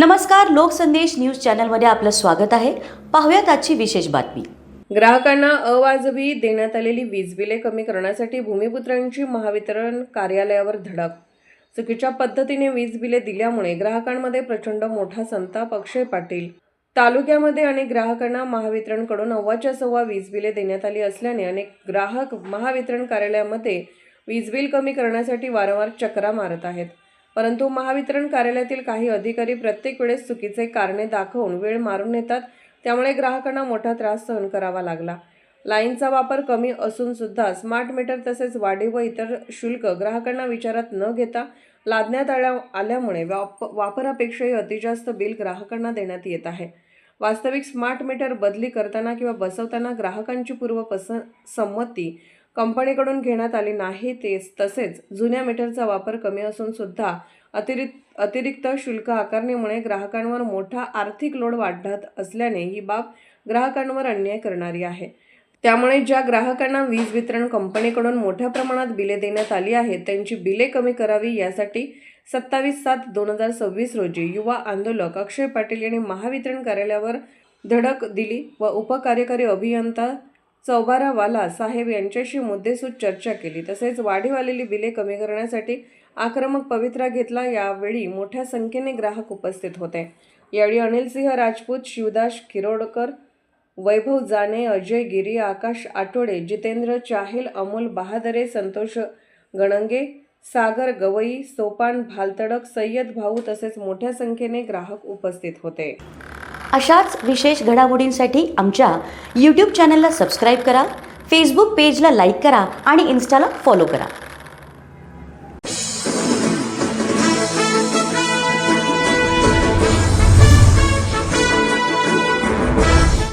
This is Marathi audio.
नमस्कार, लोकसंदेश न्यूज चॅनलमध्ये आपलं स्वागत आहे. पाहूयात आजची विशेष बातमी. ग्राहकांना अवाजवी देण्यात आलेली वीज बिले कमी करण्यासाठी भूमिपुत्रांची महावितरण कार्यालयावर धडक. चुकीच्या पद्धतीने वीज बिले दिल्यामुळे ग्राहकांमध्ये प्रचंड मोठा संताप. अक्षय पाटील. तालुक्यामध्ये अनेक ग्राहकांना महावितरणकडून अव्वाच्या सव्वा वीज बिले देण्यात आली असल्याने अनेक ग्राहक महावितरण कार्यालयामध्ये वीज बिल कमी करण्यासाठी वारंवार चक्रा मारत आहेत. परंतु महावितरण कार्यालयातील काही अधिकारी प्रत्येक वेळेस चुकीचे कारणे दाखवून वेळ मारून नेतात. त्यामुळे ग्राहकांना मोठा त्रास सहन करावा लागला. लाईनचा वापर कमी असून सुद्धा स्मार्ट मीटर तसेच वाढीव व इतर शुल्क ग्राहकांना विचारात न घेता लादण्यात आल्यामुळे वापरापेक्षाही अतिजास्त बिल ग्राहकांना देण्यात येत आहे. वास्तविक स्मार्ट मीटर बदली करताना किंवा बसवताना ग्राहकांची संमती कंपनीकडून घेण्यात आली नाही. तसेच जुन्या मीटरचा वापर कमी असून सुद्धा अतिरिक्त शुल्क आकारण्यामुळे ग्राहकांवर मोठा आर्थिक लोड वाढत असल्याने ही बाब ग्राहकांवर अन्याय करणारी आहे. त्यामुळे ज्या ग्राहकांना वीज वितरण कंपनीकडून मोठ्या प्रमाणात बिले देण्यात आली आहेत त्यांची बिले कमी करावी यासाठी 27/7/2026 रोजी युवा आंदोलक अक्षय पाटील यांनी महावितरण कार्यालयावर धडक दिली व उपकार्यकारी अभियंता चौबारावाला साहेब यांच्याशी मुद्देसूद चर्चा केली. तसेच वाढीव आलेली बिले कमी करण्यासाठी आक्रमक पवित्रा घेतला. यावेळी मोठ्या संख्येने ग्राहक उपस्थित होते. यावेळी अनिलसिंह राजपूत, शिवदास खिरोडकर, वैभव जाने, अजय गिरी, आकाश आठवडे, जितेंद्र चाहेल, अमोल बहादरे, संतोष गणंगे, सागर गवई, सोपान भालतडक, सय्यद भाऊ तसेच मोठ्या संख्येने ग्राहक उपस्थित होते. अशाच विशेष घडामोडींसाठी आमच्या YouTube चॅनलला सबस्क्राईब करा, फेसबुक पेजला लाईक करा आणि इन्स्टाला फॉलो करा.